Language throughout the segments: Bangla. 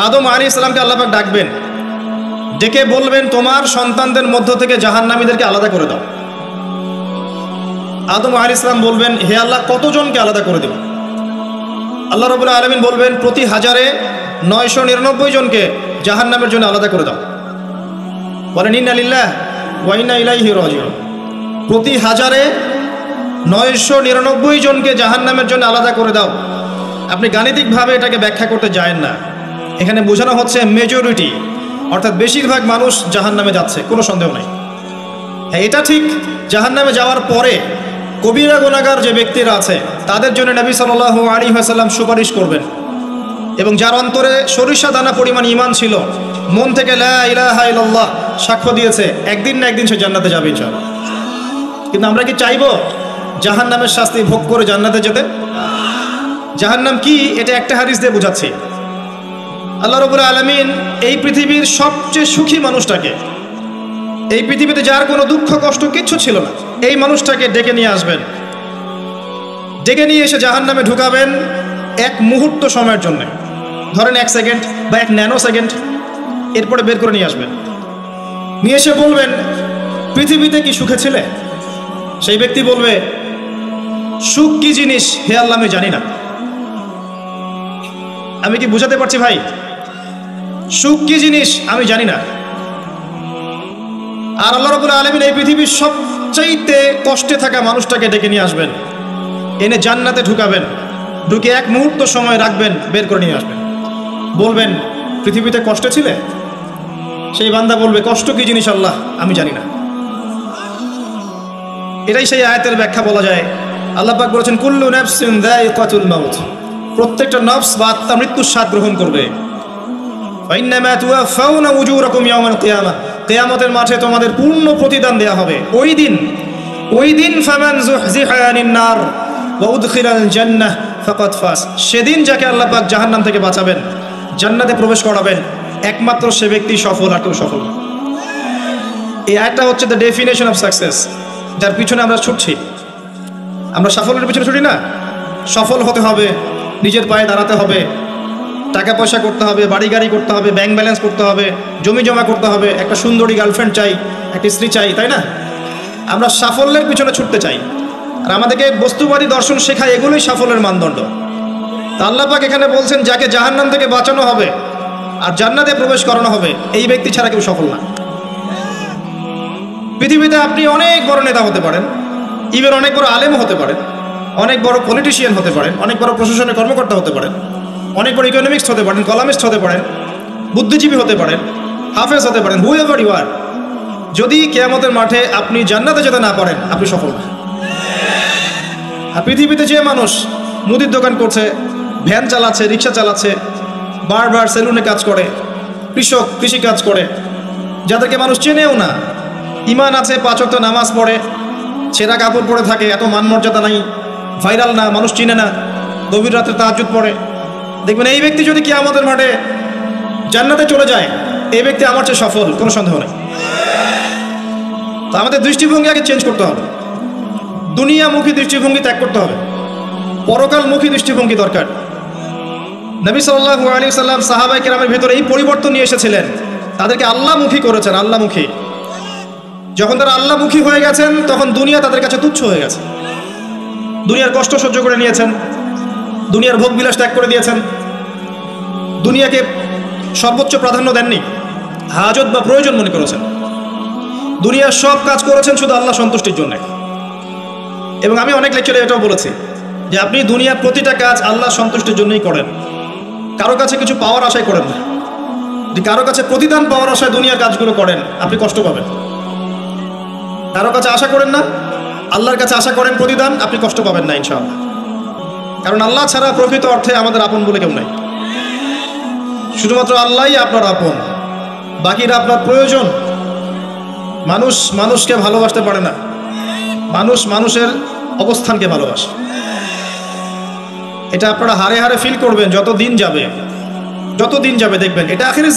আদম আলাইহিস সালামকে আল্লাহ পাক ডাকবেন, ডেকে বলবেন তোমার সন্তানদের মধ্য থেকে জাহান্নামীদেরকে আলাদা করে দাও। আদম আলাইহিস সালাম বলবেন, হে আল্লাহ, কতজনকে আলাদা করে দেব? আল্লাহ রাব্বুল আলামিন বলবেন, প্রতি 1000-999 জনকে জাহান্নামের জন্য আলাদা করে দাও। বলেন ইন্না লিল্লাহি ওয়া ইন্না ইলাইহি রাজিউন। প্রতি 1000-999 জনকে জাহান্নামের জন্য আলাদা করে দাও। আপনি গাণিতিকভাবে এটাকে ব্যাখ্যা করতে যায়েন না, এখানে বোঝানো হচ্ছে মেজরিটি, অর্থাৎ বেশিরভাগ মানুষ জাহান্নামে যাচ্ছে, কোনো সন্দেহ নাই। হ্যাঁ, এটা ঠিক, জাহান্নামে যাওয়ার পরে কবিরা গুনাহগার যে ব্যক্তিরা আছে তাদের জন্য নবী সাল্লাল্লাহু আলাইহি ওয়াসাল্লাম সুপারিশ করবেন, এবং যার অন্তরে সরিষা দানা পরিমাণ ঈমান ছিল, মন থেকে লা ইলাহা ইল্লাল্লাহ সাক্ষ্য দিয়েছে, একদিন না একদিন সে জান্নাতে যাবে ইনশাআল্লাহ। কিন্তু আমরা কি চাইবো জাহান্নামের শাস্তি ভোগ করে জান্নাতে যেতে? জাহান্নাম কি, এটা একটা হাদিস দিয়ে বোঝাচ্ছি। আল্লাহ রাব্বুল আলামিন এই পৃথিবীর সবচেয়ে সুখী মানুষটাকে, এই পৃথিবীতে যার কোনো দুঃখ কষ্ট কিচ্ছু ছিল না, এই মানুষটাকে ডেকে নিয়ে আসবেন। ডেকে নিয়ে এসে জাহান্নামে ঢুকাবেন এক মুহূর্ত সময়ের জন্য, ধরেন 1 সেকেন্ড বা 1 ন্যানো সেকেন্ড, এরপরে বের করে নিয়ে আসবেন। নিয়ে এসে বলবেন, পৃথিবীতে কি সুখে ছিলে? সেই ব্যক্তি বলবে, সুখ কি জিনিস হে আল্লাহ আমি জানি না। আমি কি বুঝাতে পারছি ভাই? সুখ কি জিনিস আমি জানি না। আর আল্লাহ রাব্বুল আলামিন এই পৃথিবীর সবচাইতে কষ্টে থাকা মানুষটাকে ডেকে নিয়ে আসবেন, এনে জান্নাতে ঢুকাবেন, ঢুকে 1 মুহূর্ত সময় রাখবেন, বের করে নিয়ে আসবেন। বলবেন, পৃথিবীতে কষ্টে ছিলে? সেই বান্দা বলবে, কষ্ট কি জিনিস আল্লাহ আমি জানি না। এটাই সেই আয়াতের ব্যাখ্যা বলা যায়। আল্লাহ পাক বলেছেন, কুল্লু নাফসিন যায়িকাতুল মাউত, প্রত্যেকটা নফস বা আত্মা মৃত্যুর স্বাদ গ্রহণ করবে। ওয়া ইন্নামা তুওয়াফাউনা উজুরাকুম ইয়াওমাল কিয়ামাহ, কিয়ামতের মাঠে তোমাদের পূর্ণ প্রতিদান দেয়া হবে। ওই দিন ফামান যুহজিহা আনিন নার ওয়া উদখিলাল জান্নাহ ফাকাদ ফাজ, সেদিন যাকে আল্লাহ পাক জাহান্নাম থেকে বাঁচাবেন, জান্নাতে প্রবেশ করাবেন, একমাত্র সে ব্যক্তি সফল, আর কেউ সফল না। এই আয়াতটা হচ্ছে দ্য ডেফিনেশন অফ সাকসেস, যার পিছনে আমরা ছুটছি। আমরা সাফল্যের পিছনে ছুটি না। সফল হতে হবে, নিজের পায়ে দাঁড়াতে হবে, টাকা পয়সা করতে হবে, বাড়ি গাড়ি করতে হবে, ব্যাংক ব্যালেন্স করতে হবে, জমি জমা করতে হবে, একটা সুন্দরী গার্লফ্রেন্ড চাই, একটা স্ত্রী চাই, তাই না? আমরা সাফল্যের পিছনে ছুটতে চাই, আর আমাদেরকে বস্তুবাদী দর্শন শেখায় এগুলোই সাফল্যের মানদণ্ড। তা আল্লাহ পাক এখানে বলছেন, যাকে জাহান্নাম থেকে বাঁচানো হবে আর জান্নাতে প্রবেশ করানো হবে, এই ব্যক্তি ছাড়া কেউ সফল না। পৃথিবীতে আপনি অনেক বড় নেতা হতে পারেন, ইভেন অনেক বড় আলেমও হতে পারেন, অনেক বড় পলিটিশিয়ান হতে পারেন, অনেক বড় প্রশাসনের কর্মকর্তা হতে পারেন, অনেক বড় ইকোনমিক্স হতে পারেন, কলামিস্ট হতে পারেন, বুদ্ধিজীবী হতে পারেন, হাফেজ হতে পারেন, হুএভার ইউ আর, যদি কিয়ামতের মাঠে আপনি জান্নাতে যেতে না পারেন, আপনি সফল না। আর পৃথিবীতে যে মানুষ মুদির দোকান করছে, ভ্যান চালাচ্ছে, রিক্সা চালাচ্ছে, বারবার সেলুনে কাজ করে, কৃষক কৃষি কাজ করে, যাদেরকে মানুষ চেনেও না, ঈমান আছে, 5 ওয়াক্ত নামাজ পড়ে, ছেঁড়া কাপড় পরে থাকে, এত মান মর্যাদা নাই, ভাইরাল না, মানুষ চিনে না, গভীর রাতে তাহাজ্জুদ পড়ে, দেখবেন এই ব্যক্তি যদি কিয়ামতের মাঠে জান্নাতে চলে যায়, এই ব্যক্তি আমার চেয়ে সফল, কোনো সন্দেহ নেই। তো আমাদের দৃষ্টিভঙ্গি আগে চেঞ্জ করতে হবে, দুনিয়ামুখী দৃষ্টিভঙ্গি ত্যাগ করতে হবে, পরকালমুখী দৃষ্টিভঙ্গি দরকার। নবী সাল্লাল্লাহু আলাইহি ওয়াসাল্লাম সাহাবায়ে কেরামের ভিতরে এই পরিবর্তন নিয়ে এসেছিলেন, তাদেরকে আল্লাহমুখী করেছেন, আল্লাহমুখী। যখন তারা আল্লাহমুখী হয়ে গেছেন, তখন দুনিয়া তাদের কাছে তুচ্ছ হয়ে গেছে। দুনিয়ার কষ্ট সহ্য করে নিয়েছেন, দুনিয়ার ভোগ বিলাস ত্যাগ করে দিয়েছেন, দুনিয়াকে সর্বোচ্চ প্রাধান্য দেননি, হাজত বা প্রয়োজন মনে করেছেন। দুনিয়ার সব কাজ করেছেন শুধু আল্লাহ সন্তুষ্টির জন্য। এবং আমি অনেক লেকচারে এটাও বলেছি যে আপনি দুনিয়ার প্রতিটা কাজ আল্লাহ সন্তুষ্টির জন্যই করেন, কারো কাছে কিছু পাওয়ার আশায় করেন না। যদি কারো কাছে প্রতিদান পাওয়ার আশায় দুনিয়ার কাজগুলো করেন, আপনি কষ্ট পাবেন। কারো কাছে আশা করেন না, আল্লাহর কাছে আশা করেন প্রতিদান, আপনি কষ্ট পাবেন না ইনশাআল্লাহ। কারণ আল্লাহ ছাড়া প্রকৃত অর্থে আমাদের আপন বলে কেউ নাই। শুধুমাত্র আল্লাহই আপনার আপন, বাকিরা আপনার প্রয়োজন। মানুষ মানুষকে ভালোবাসতে পারে না, মানুষ মানুষের অবস্থানকে ভালোবাসে। এটা আপনারা হারে হারে ফিল করবেন যত দিন যাবে দেখবেন এটা আখিরুজ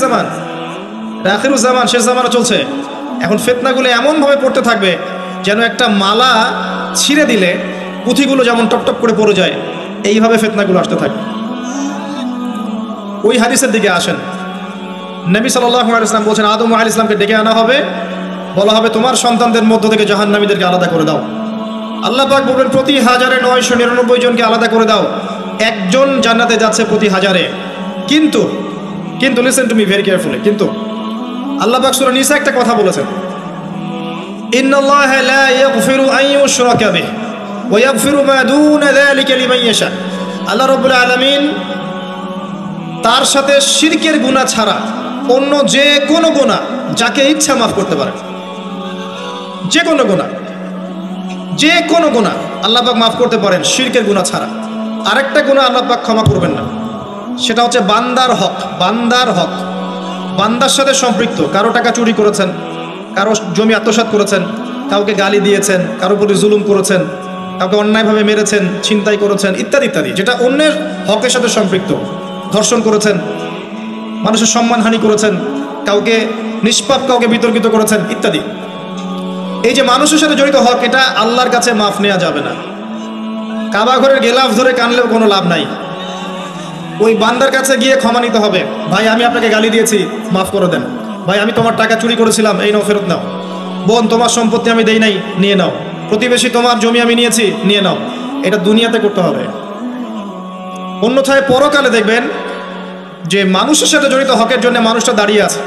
জামান, শেষ জামানা চলছে। এখন ফিতনাগুলো এমনভাবে পড়তে থাকবে যেন একটা মালা ছিঁড়ে দিলে পুঁথিগুলো যেমন টপ টপ করে পড়ে যায়, এইভাবে ফিতনাগুলো আসতে থাকবে। ওই হাদিসের দিকে আসেন। নবী সাল্লাল্লাহু আলাইহি ওয়াসাল্লাম বলছেন আদম আলাইহিস সালামকে ডেকে আনা হবে, বলা হবে তোমার সন্তানদের মধ্য থেকে জাহান্নামীদেরকে আলাদা করে দাও। আল্লাহ পাক বলবেন প্রতি 1999 জনকে আলাদা করে দাও, একজন জান্নাতে যাচ্ছে প্রতি 1000-এ। কিন্তু listen to me very carefully, কিন্তু আল্লাহ পাক সূরা নিসা একটা কথা বলেছেন, ইন্নাল্লাহা লা ইয়াগফিরু আন ইউশরাকা বিহি ওয়া ইয়াগফিরু মা দুনা যালিকা লিমান ইয়াশা। আল্লাহ রাব্বুল আলামিন তার সাথে শিরকের গুনাহ ছাড়া অন্য যে কোনো গুনাহ যাকে ইচ্ছা মাফ করতে পারেন। যে কোনো গুনাহ আল্লাহ পাক মাফ করতে পারেন শিরকের গুনাহ ছাড়া। আরেকটা গুনাহ আল্লাহ পাক ক্ষমা করবেন না, সেটা হচ্ছে বান্দার হক। বান্দার সাথে সম্পৃক্ত, কারো টাকা চুরি করেছেন, কারো জমি আত্মসাৎ করেছেন, কাউকে গালি দিয়েছেন, কারো প্রতি জুলুম করেছেন, কাউকে অন্যায়ভাবে মেরেছেন, ছিনতাই করেছেন, ইত্যাদি ইত্যাদি, যেটা অন্যের হকের সাথে সম্পৃক্ত। ধর্ষণ করেছেন, মানুষের সম্মানহানি করেছেন, কাউকে নিষ্পাপ কাউকে বিতর্কিত করেছেন ইত্যাদি। এই যে মানুষের সাথে জড়িত হক, এটা আল্লাহর কাছে মাফ নেওয়া যাবে না। কাবা ঘরের গেলাফ ধরে কানলেও কোনো লাভ নাই। ওই বান্দার কাছে গিয়ে ক্ষমা নিতে হবে, ভাই আমি আপনাকে গালি দিয়েছি, মাফ করে দেন। ভাই আমি তোমার টাকা চুরি করেছিলাম, এই নাও ফেরত নাও। বোন তোমার সম্পত্তি আমি দেই নাই, নিয়ে নাও। প্রতিবেশী তোমার জমি আমি নিয়েছি, নিয়ে নাও। এটা দুনিয়াতে করতে হবে। অন্যথায় পরকালে দেখবেন যে মানুষের সাথে জড়িত হকের জন্য মানুষটা দাঁড়িয়ে আছে।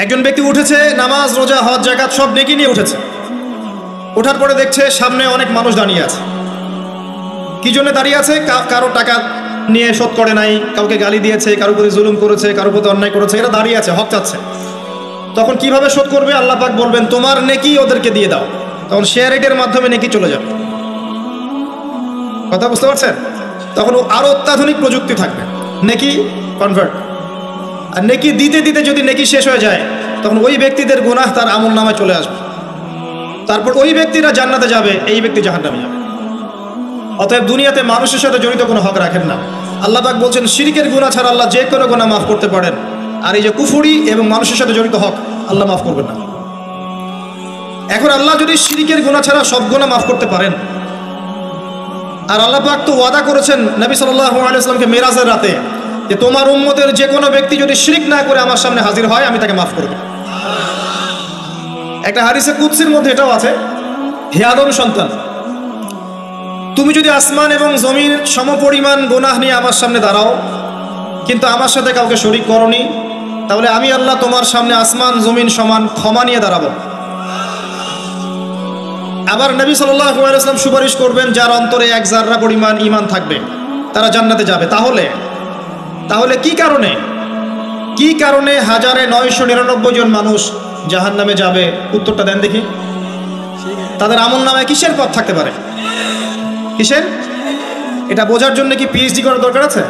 একজন ব্যক্তি উঠেছে, নামাজ রোজা হজ যাকাত সব নেকি নিয়ে উঠেছে। ওঠার পরে দেখছে সামনে অনেক মানুষ দাঁড়িয়ে আছে। কি জন্য দাঁড়িয়ে আছে? কারো টাকা নিয়ে শোধ করে নাই, কাউকে গালি দিয়েছে, কারো প্রতি জুলুম করেছে, কারো প্রতি অন্যায় করেছে, এরা দাঁড়িয়ে আছে, হক চাচ্ছে। তখন কিভাবে শোধ করবে? আল্লাহ পাক বলবেন তোমার নেকি ওদেরকে দিয়ে দাও। তখন শেয়ার রেটের মাধ্যমে নেকি চলে যাবে। কথা বুঝতে পারছেন? তখন আরো অত্যাধুনিক প্রযুক্তি থাকবে, নেকি কনভার্ট। আর নেকি দিতে দিতে যদি নেকি শেষ হয়ে যায়, তখন ওই ব্যক্তিদের গুনাহ তার আমল নামায় চলে আসবে। তারপর ওই ব্যক্তিরা জান্নাতে যাবে, এই ব্যক্তি জাহান্নামে যাবে। অতএব দুনিয়াতে মানুষের সাথে জড়িত কোনো হক রাখেন না। আল্লাহ পাক বলছেন শিরকের গুনাহ ছাড়া আল্লাহ যে কোনো গুনাহ মাফ করতে পারেন। আর এই যে কুফরি এবং মানুষের সাথে জড়িত হক, আল্লাহ মাফ করবেন না। এখন আল্লাহ যদি শিরকের গুনাহ ছাড়া সব গুনাহ মাফ করতে পারেন, আর আল্লাহ পাক তো ওয়াদা করেছেন নবী সাল্লাল্লাহু আলাইহি ওয়াসাল্লামকে মেরাজের রাতে, যে তোমার উম্মতের যে কোনো ব্যক্তি যদি শিরক না করে আমার সামনে হাজির হয়, আমি তাকে মাফ করব। একটা হাদিসে কুদসির মধ্যে এটাও আছে, হে আদম সন্তান, তুমি যদি আসমান এবং জমির সমপরিমাণ গুনাহ নিয়ে আমার সামনে দাঁড়াও, কিন্তু আমার সাথে কাউকে শরীক করনি, তাহলে আমি আল্লাহ তোমার সামনে আসমান জমিন সমান ক্ষমা নিয়ে দাঁড়াবো। আবার নবী সাল্লাল্লাহু আলাইহি ওয়াসাল্লাম সুপারিশ করবেন যার অন্তরে এক জাররা পরিমাণ ঈমান থাকবে, তারা জান্নাতে যাবে। তাহলে কি কারণে 1999 জন মানুষ জাহান্নামে যাবে? উত্তরটা দেন দেখি। তাদের আমল নামায় কিসের পথ থাকতে পারে? কিসের? এটা বোঝার জন্য কি পিএইচডি করার দরকার আছে?